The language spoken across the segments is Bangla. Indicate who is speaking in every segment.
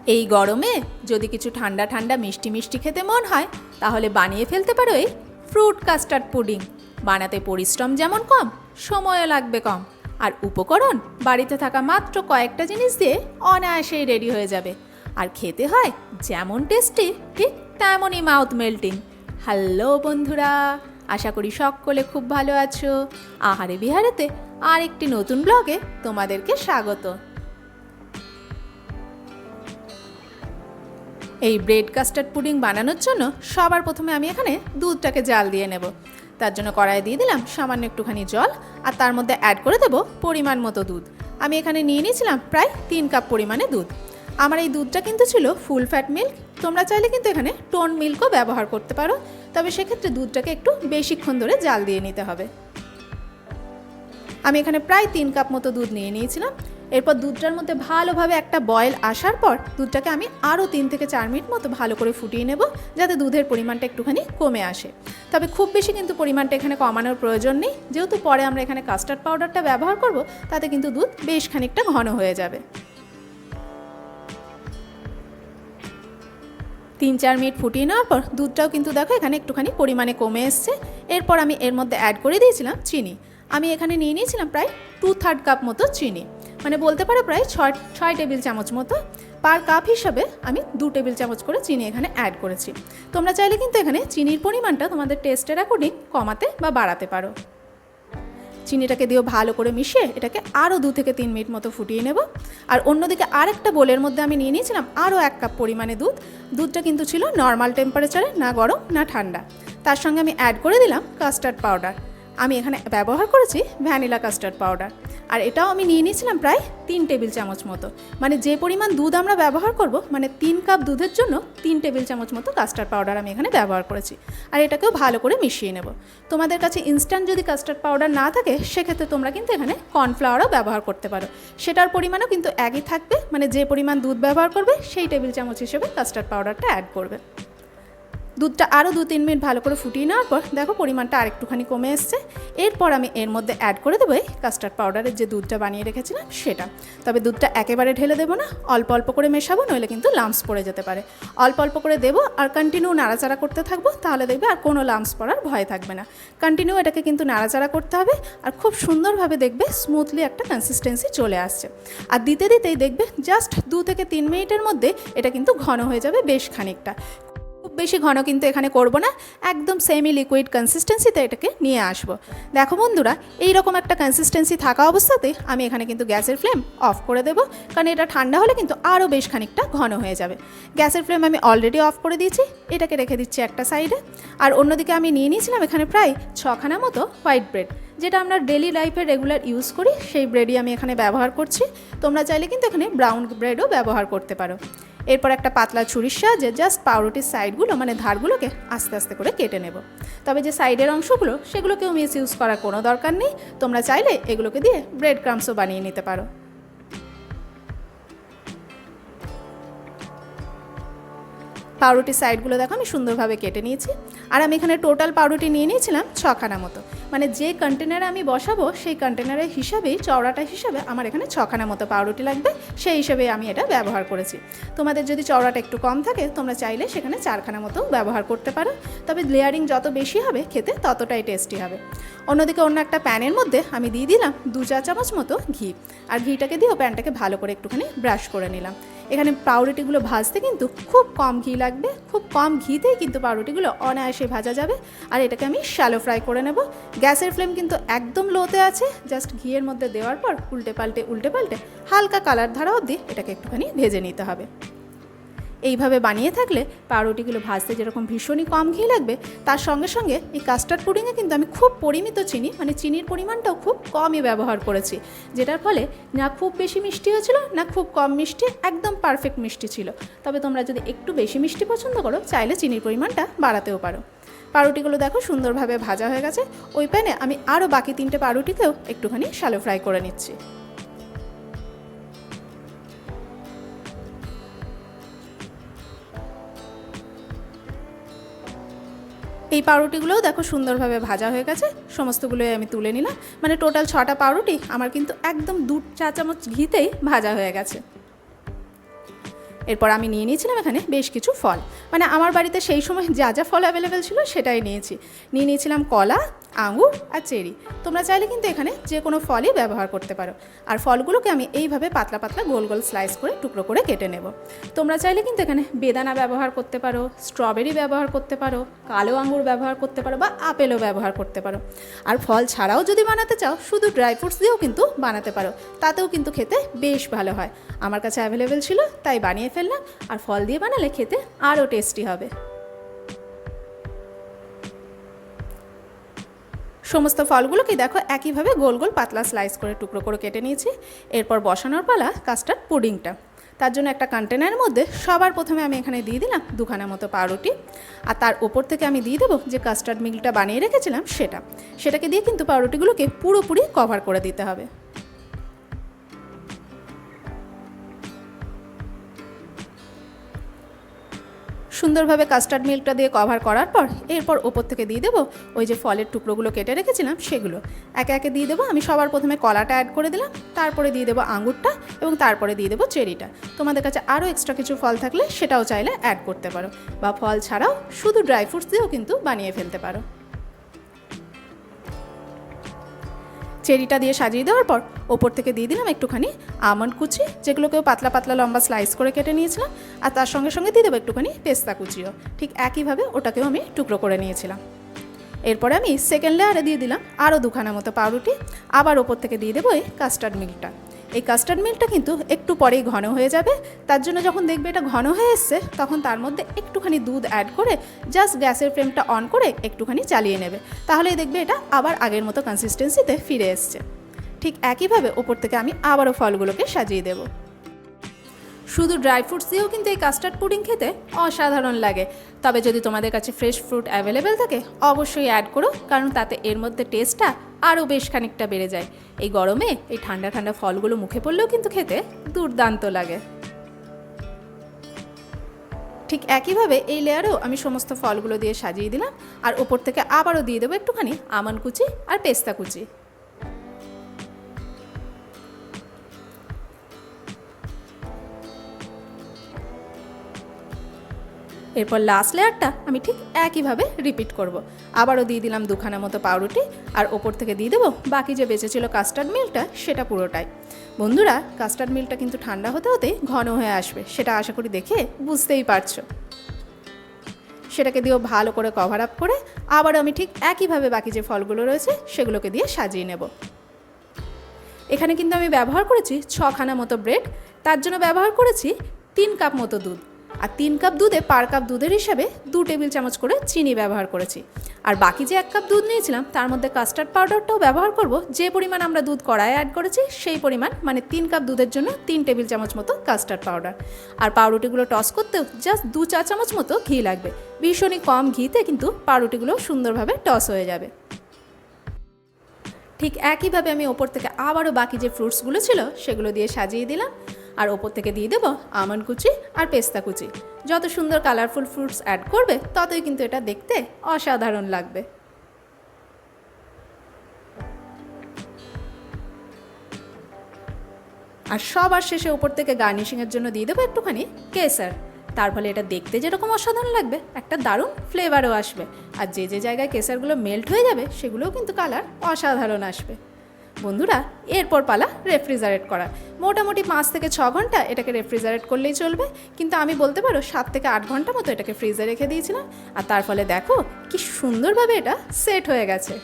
Speaker 1: এই গরমে যদি কিছু ঠান্ডা ঠান্ডা মিষ্টি মিষ্টি খেতে মন হয় তাহলে বানিয়ে ফেলতে পারো এই ফ্রুট কাস্টার্ড পুডিং। বানাতে পরিশ্রম যেমন কম, সময়ও লাগবে কম, আর উপকরণ বাড়িতে থাকা মাত্র কয়েকটা জিনিস দিয়ে অনায়াসেই রেডি হয়ে যাবে। আর খেতে হয় যেমন টেস্টি, ঠিক তেমনই মাউথ মেল্টিং। হ্যালো বন্ধুরা, আশা করি সকলে খুব ভালো আছো। আহারে বিহারেতে আর একটি নতুন ব্লগে তোমাদেরকে স্বাগত। এই ব্রেড কাস্টার্ড পুডিং বানানোর জন্য সবার প্রথমে আমি এখানে দুধটাকে জাল দিয়ে নেব। তার জন্য কড়াইয়ে দিয়ে দিলাম সামান্য একটুখানি জল, আর তার মধ্যে অ্যাড করে দেব পরিমাণ মতো দুধ। আমি এখানে নিয়ে নিয়েছিলাম প্রায় 3 কাপ পরিমাণে দুধ। আমার এই দুধটা কিন্তু ছিল ফুল ফ্যাট মিল্ক। তোমরা চাইলে কিন্তু এখানে টোন মিল্কও ব্যবহার করতে পারো, তবে সেক্ষেত্রে দুধটাকে একটু বেশিক্ষণ ধরে জাল দিয়ে নিতে হবে। আমি এখানে প্রায় 3 কাপ মতো দুধ নিয়ে নিয়েছিলাম। এরপর দুধটার মধ্যে ভালোভাবে একটা বয়েল আসার পর দুধটাকে আমি আরও 3 থেকে 4 মিনিট মতো ভালো করে ফুটিয়ে নেব, যাতে দুধের পরিমাণটা একটুখানি কমে আসে। তবে খুব বেশি কিন্তু পরিমাণটা এখানে কমানোর প্রয়োজন নেই, যেহেতু পরে আমরা এখানে কাস্টার্ড পাউডারটা ব্যবহার করব, তাতে কিন্তু দুধ বেশ খানিকটা ঘন হয়ে যাবে। 3-4 মিনিট ফুটিয়ে নেওয়ার পর দুধটাও কিন্তু দেখো এখানে একটুখানি পরিমাণে কমে এসছে। এরপর আমি এর মধ্যে অ্যাড করে দিয়েছিলাম চিনি। আমি এখানে নিয়ে নিয়েছিলাম প্রায় 2/3 কাপ মতো চিনি, মানে বলতে পারো প্রায় 6 টেবিল চামচ মতো। পার কাপ হিসাবে আমি 2 টেবিল চামচ করে চিনি এখানে অ্যাড করেছি। তোমরা চাইলে কিন্তু এখানে চিনির পরিমাণটা তোমাদের টেস্টের অ্যাকর্ডিং কমাতে বা বাড়াতে পারো। চিনিটাকে দিয়েও ভালো করে মিশিয়ে এটাকে আরও 2 থেকে 3 মিনিট মতো ফুটিয়ে নেব। আর অন্যদিকে আরেকটা বোলের মধ্যে আমি নিয়ে নিয়েছিলাম আরও 1 কাপ পরিমাণে দুধ। দুধটা কিন্তু ছিল নর্মাল টেম্পারেচারে, না গরম না ঠান্ডা। তার সঙ্গে আমি অ্যাড করে দিলাম কাস্টার্ড পাউডার। আমি এখানে ব্যবহার করেছি ভ্যানিলা কাস্টার্ড পাউডার, আর এটাও আমি নিয়ে নিয়েছিলাম প্রায় 3 টেবিল চামচ মতো। মানে যে পরিমাণ দুধ আমরা ব্যবহার করব, মানে 3 কাপ দুধের জন্য 3 টেবিল চামচ মতো কাস্টার্ড পাউডার আমি এখানে ব্যবহার করেছি। আর এটাকেও ভালো করে মিশিয়ে নেব। তোমাদের কাছে ইনস্ট্যান্ট যদি কাস্টার্ড পাউডার না থাকে, সেক্ষেত্রে তোমরা কিন্তু এখানে কর্নফ্লাওয়ারও ব্যবহার করতে পারো। সেটার পরিমাণও কিন্তু একই থাকবে, মানে যে পরিমাণ দুধ ব্যবহার করবে সেই টেবিল চামচ হিসেবে কাস্টার্ড পাউডারটা অ্যাড করবে। দুধটা আরও 2-3 মিনিট ভালো করে ফুটিয়ে নেওয়ার পর দেখো পরিমাণটা আরেকটুখানি কমে এসছে। এরপর আমি এর মধ্যে অ্যাড করে দেবো এই কাস্টার্ড পাউডারের যে দুধটা বানিয়ে রেখেছিলাম সেটা। তবে দুধটা একেবারে ঢেলে দেবো না, অল্প অল্প করে মেশাবো, নইলে কিন্তু লাম্পস পড়ে যেতে পারে। অল্প অল্প করে দেবো আর কন্টিনিউ নাড়াচাড়া করতে থাকবো, তাহলে দেখবে আর কোনো লাম্পস পড়ার ভয় থাকবে না। কন্টিনিউ এটাকে কিন্তু নাড়াচাড়া করতে হবে, আর খুব সুন্দরভাবে দেখবে স্মুথলি একটা কনসিস্টেন্সি চলে আসছে। আর দিতে দিতেই দেখবে জাস্ট 2 থেকে 3 মিনিটের মধ্যে এটা কিন্তু ঘন হয়ে যাবে বেশ খানিকটা। খুব বেশি ঘন কিন্তু এখানে করব না, একদম সেমি লিকুইড কনসিস্টেন্সিতে এটাকে নিয়ে আসব। দেখো বন্ধুরা, এই রকম একটা কনসিস্টেন্সি থাকা অবস্থাতে আমি এখানে কিন্তু গ্যাসের ফ্লেম অফ করে দেবো, কারণ এটা ঠান্ডা হলে কিন্তু আরও বেশ খানিকটা ঘন হয়ে যাবে। গ্যাসের ফ্লেম আমি অলরেডি অফ করে দিয়েছি, এটাকে রেখে দিচ্ছি একটা সাইডে। আর অন্যদিকে আমি নিয়ে নিয়েছিলাম এখানে প্রায় 6খানা মতো হোয়াইট ব্রেড, যেটা আমরা ডেলি লাইফে রেগুলার ইউজ করি, সেই ব্রেডই আমি এখানে ব্যবহার করছি। তোমরা চাইলে কিন্তু এখানে ব্রাউন ব্রেডও ব্যবহার করতে পারো। এরপর একটা পাতলা ছুরির সাহায্যে জাস্ট পাউরুটির সাইডগুলো, মানে ধারগুলোকে আস্তে আস্তে করে কেটে নেব। তবে যে সাইডের অংশগুলো, সেগুলোকেও মিস ইউজ করার কোনো দরকার নেই। তোমরা চাইলে এগুলোকে দিয়ে ব্রেড ক্রাম্পসও বানিয়ে নিতে পারো। পাউরুটির সাইডগুলো দেখো আমি সুন্দরভাবে কেটে নিয়েছি। আর আমি এখানে টোটাল পাউরুটি নিয়ে নিয়েছিলাম 6খানা মতো, মানে যে কন্টেনারে আমি বসাবো সেই কন্টেনারের হিসাবেই, চওড়াটা হিসাবে আমার এখানে 6খানা মতো পাউরুটি লাগবে, সেই হিসেবে আমি এটা ব্যবহার করেছি। তোমাদের যদি চওড়াটা একটু কম থাকে, তোমরা চাইলে সেখানে 4খানা মতো ব্যবহার করতে পারো। তবে লেয়ারিং যত বেশি হবে খেতে ততটাই টেস্টি হবে। অন্যদিকে অন্য একটা প্যানের মধ্যে আমি দিয়ে দিলাম 2 চা চামচ মতো ঘি, আর ঘিটাকে দিয়েও প্যানটাকে ভালো করে একটুখানি ব্রাশ করে নিলাম। এখানে পাউরুটিগুলো ভাজতে কিন্তু খুব কম ঘি লাগবে, খুব কম ঘিতেই কিন্তু পাউরুটিগুলো অনায়াসে ভাজা যাবে। আর এটাকে আমি শ্যালো ফ্রাই করে নেব। গ্যাসের ফ্লেম কিন্তু একদম লোতে আছে। জাস্ট ঘিয়ের মধ্যে দেওয়ার পর উল্টে পাল্টে হালকা কালার ধরা অবধি এটাকে একটুখানি ভেজে নিতে হবে। এইভাবে বানিয়ে থাকলে পাউরুটিগুলো ভাজতে যেরকম ভীষণই কম ঘি লাগবে, তার সঙ্গে সঙ্গে এই কাস্টার্ড পুডিংয়ে কিন্তু আমি খুব পরিমিত চিনি, মানে চিনির পরিমাণটাও খুব কমই ব্যবহার করেছি, যেটার ফলে না খুব বেশি মিষ্টি হয়েছিল না খুব কম মিষ্টি, একদম পারফেক্ট মিষ্টি ছিল। তবে তোমরা যদি একটু বেশি মিষ্টি পছন্দ করো, চাইলে চিনির পরিমাণটা বাড়াতেও পারো। পাউরুটিগুলো দেখো সুন্দরভাবে ভাজা হয়ে গেছে। ওই প্যানে আমি আরও বাকি 3টে পাউরুটিকেও একটুখানি শ্যালো ফ্রাই করে নিচ্ছি। এই পাউরুটিগুলোও দেখো সুন্দরভাবে ভাজা হয়ে গেছে, সমস্তগুলোই আমি তুলে নিলাম। মানে টোটাল 6টা পাউরুটি আমার কিন্তু একদম 2 চা চামচ ঘিতেই ভাজা হয়ে গেছে। এরপর আমি নিয়ে নিয়েছিলাম এখানে বেশ কিছু ফল, মানে আমার বাড়িতে সেই সময় যা যা ফল অ্যাভেলেবেল ছিল সেটাই নিয়ে নিয়েছিলাম কলা, আঙুর আর চেরি। তোমরা চাইলে কিন্তু এখানে যে কোনো ফলই ব্যবহার করতে পারো। আর ফলগুলোকে আমি এইভাবে পাতলা পাতলা গোল গোল স্লাইস করে টুকরো করে কেটে নেব। তোমরা চাইলে কিন্তু এখানে বেদানা ব্যবহার করতে পারো, স্ট্রবেরি ব্যবহার করতে পারো, কালো আঙুর ব্যবহার করতে পারো বা আপেলও ব্যবহার করতে পারো। আর ফল ছাড়াও যদি বানাতে চাও শুধু ড্রাই ফ্রুটস দিয়েও কিন্তু বানাতে পারো, তাতেও কিন্তু খেতে বেশ ভালো হয়। আমার কাছে অ্যাভেলেবেল ছিল তাই বানিয়ে ফেললাম, আর ফল দিয়ে বানালে খেতে আরও টেস্টি হবে। সমস্ত ফলগুলোকে দেখো একইভাবে গোল গোল পাতলা স্লাইস করে টুকরো করে কেটে নিয়েছি। এরপর বসানোর পালা কাস্টার্ড পুডিংটা। তার জন্য একটা কন্টেনারের মধ্যে সবার প্রথমে আমি এখানে দিয়ে দিলাম দুখানা মতো পাউরুটি, আর তার ওপর থেকে আমি দিয়ে দেবো যে কাস্টার্ড মিল্কটা বানিয়ে রেখেছিলাম সেটাকে দিয়ে কিন্তু পাউরুটিগুলোকে পুরোপুরি কভার করে দিতে হবে। সুন্দরভাবে কাস্টার্ড মিল্কটা দিয়ে কভার করার পর এরপর ওপর থেকে দিয়ে দেবো ওই যে ফলের টুকরোগুলো কেটে রেখেছিলাম সেগুলো একে একে দিয়ে দেবো। আমি সবার প্রথমে কলাটা অ্যাড করে দিলাম, তারপরে দিয়ে দেবো আঙুরটা এবং তারপরে দিয়ে দেবো চেরিটা। তোমাদের কাছে আরও এক্সট্রা কিছু ফল থাকলে সেটাও চাইলে অ্যাড করতে পারো, বা ফল ছাড়াও শুধু ড্রাই ফ্রুটস দিয়েও কিন্তু বানিয়ে ফেলতে পারো। চেরিটা দিয়ে সাজিয়ে দেওয়ার পর ওপর থেকে দিয়ে দিলাম একটুখানি আমন্ড কুচি, যেগুলোকেও পাতলা পাতলা লম্বা স্লাইস করে কেটে নিয়েছিলাম, আর তার সঙ্গে সঙ্গে দিয়ে দেবো একটুখানি পেস্তা কুচিও, ঠিক একইভাবে ওটাকেও আমি টুকরো করে নিয়েছিলাম। এরপরে আমি সেকেন্ড লেয়ারে দিয়ে দিলাম আরও দুখানা মতো পাউরুটি, আবার ওপর থেকে দিয়ে দেবো এই কাস্টার্ড মিল্কটা। এই কাস্টার্ড মিল্কটা কিন্তু একটু পরেই ঘন হয়ে যাবে, তার জন্য যখন দেখবে এটা ঘন হয়ে এসছে তখন তার মধ্যে একটুখানি দুধ অ্যাড করে জাস্ট গ্যাসের ফ্লেমটা অন করে একটুখানি চালিয়ে নেবে, তাহলেই দেখবে এটা আবার আগের মতো কনসিস্টেন্সিতে ফিরে এসছে। ঠিক একইভাবে ওপর থেকে আমি আবারও ফলগুলোকে সাজিয়ে দেবো। শুধু ড্রাই ফ্রুটস দিয়েও কিন্তু এই কাস্টার্ড পুডিং খেতে অসাধারণ লাগে, তবে যদি তোমাদের কাছে ফ্রেশ ফ্রুট অ্যাভেলেবেল থাকে অবশ্যই অ্যাড করো, কারণ তাতে এর মধ্যে টেস্টটা আরও বেশ খানিকটা বেড়ে যায়। এই গরমে এই ঠান্ডা ঠান্ডা ফলগুলো মুখে পড়লেও কিন্তু খেতে দুর্দান্ত লাগে। ঠিক একইভাবে এই লেয়ারেও আমি সমস্ত ফলগুলো দিয়ে সাজিয়ে দিলাম, আর ওপর থেকে আবারও দিয়ে দেবো একটুখানি আমন্ড কুচি আর পেস্তা কুচি। এরপর লাস্ট লেয়ারটা আমি ঠিক একইভাবে রিপিট করব। আবারও দিয়ে দিলাম দুখানা মতো পাউরুটি, আর ওপর থেকে দিয়ে দেবো বাকি যে বেঁচেছিল কাস্টার্ড মিল্কটা সেটা পুরোটাই। বন্ধুরা, কাস্টার্ড মিল্কটা কিন্তু ঠান্ডা হতে হতে ঘন হয়ে আসবে, সেটা আশা করি দেখে বুঝতেই পারছো। সেটাকে দিয়েও ভালো করে কভার আপ করে আবারও আমি ঠিক একইভাবে বাকি যে ফলগুলো রয়েছে সেগুলোকে দিয়ে সাজিয়ে নেব। এখানে কিন্তু আমি ব্যবহার করেছি 6খানা মতো ব্রেড, তার জন্য ব্যবহার করেছি 3 কাপ মতো দুধ, আর 3 কাপ দুধে পার কাপ দুধের হিসাবে 2 টেবিল চামচ করে চিনি ব্যবহার করেছি। আর বাকি যে 1 কাপ দুধ নিয়েছিলাম তার মধ্যে কাস্টার্ড পাউডারটাও ব্যবহার করব, যে পরিমাণ আমরা দুধ কড়াইয়ে অ্যাড করেছি সেই পরিমাণ, মানে 3 কাপ দুধের জন্য 3 টেবিল চামচ মতো কাস্টার্ড পাউডার। আর পাউরুটিগুলো টস করতেও জাস্ট 2 চা চামচ মতো ঘি লাগবে, ভীষণই কম ঘিতে কিন্তু পাউরুটিগুলো সুন্দরভাবে টস হয়ে যাবে। ঠিক একইভাবে আমি ওপর থেকে আবারও বাকি যে ফ্রুটসগুলো ছিল সেগুলো দিয়ে সাজিয়ে দিলাম, আর ওপর থেকে দিয়ে দেবো আমন্ড কুচি আর পেস্তা কুচি। যত সুন্দর কালারফুল ফ্রুটস অ্যাড করবে ততই কিন্তু এটা দেখতে অসাধারণ লাগবে। আর সবার শেষে ওপর থেকে গার্নিশিংয়ের জন্য দিয়ে দেবো একটুখানি কেসার। তার ফলে এটা দেখতে যেরকম অসাধারণ লাগবে, একটা দারুণ ফ্লেভারও আসবে। আর যে যে জায়গায় কেসারগুলো মেল্ট হয়ে যাবে সেগুলোও কিন্তু কালার অসাধারণ আসবে। বন্ধুরা, এরপর পালা রেফ্রিজারেট করার। মোটামুটি 5 থেকে 6 ঘন্টা এটাকে রেফ্রিজারেট করলেই চলবে, কিন্তু আমি বলতে পারো 7 থেকে 8 ঘন্টা মতো এটাকে ফ্রিজে রেখে দিয়েছিলাম, আর তার ফলে দেখো কি সুন্দরভাবে এটা সেট হয়ে গেছে।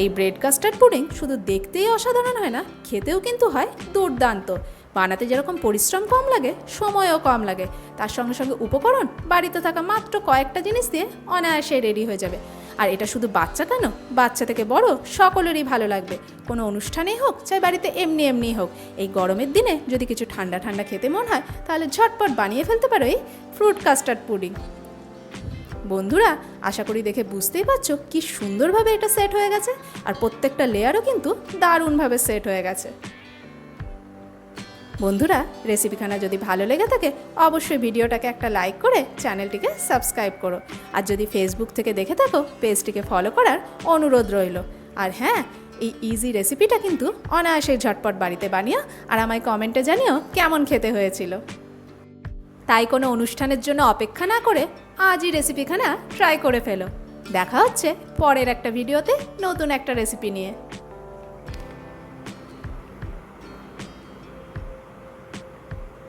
Speaker 1: এই ব্রেড কাস্টার্ড পুডিং শুধু দেখতেই অসাধারণ হয় না, খেতেও কিন্তু হয় দুর্দান্ত। বানাতে যেরকম পরিশ্রম কম লাগে, সময়ও কম লাগে, তার সঙ্গে সঙ্গে উপকরণ বাড়িতে থাকা মাত্র কয়েকটা জিনিস দিয়ে অনায়াসে রেডি হয়ে যাবে। আর এটা শুধু বাচ্চা কেন, বাচ্চা থেকে বড় সকলেরই ভালো লাগবে। কোনো অনুষ্ঠানেই হোক, চাই বাড়িতে এমনি হোক, এই গরমের দিনে যদি কিছু ঠান্ডা ঠান্ডা খেতে মন হয় তাহলে ঝটপট বানিয়ে ফেলতে পারো এই ফ্রুট কাস্টার্ড পুডিং। বন্ধুরা, আশা করি দেখে বুঝতেই পারছো কি সুন্দরভাবে এটা সেট হয়ে গেছে, আর প্রত্যেকটা লেয়ারও কিন্তু দারুণভাবে সেট হয়ে গেছে। বন্ধুরা, রেসিপিখানা যদি ভালো লেগে থাকে অবশ্যই ভিডিওটাকে একটা লাইক করে চ্যানেলটিকে সাবস্ক্রাইব করো, আর যদি ফেসবুক থেকে দেখে থাকো পেজটিকে ফলো করার অনুরোধ রইল। আর হ্যাঁ, এই ইজি রেসিপিটা কিন্তু অনায়াসে ঝটপট বাড়িতে বানিও আর আমায় কমেন্টে জানিও কেমন খেতে হয়েছিল। তাই কোনো অনুষ্ঠানের জন্য অপেক্ষা না করে আজই রেসিপিখানা ট্রাই করে ফেলো। দেখা হচ্ছে পরের একটা ভিডিওতে নতুন একটা রেসিপি নিয়ে।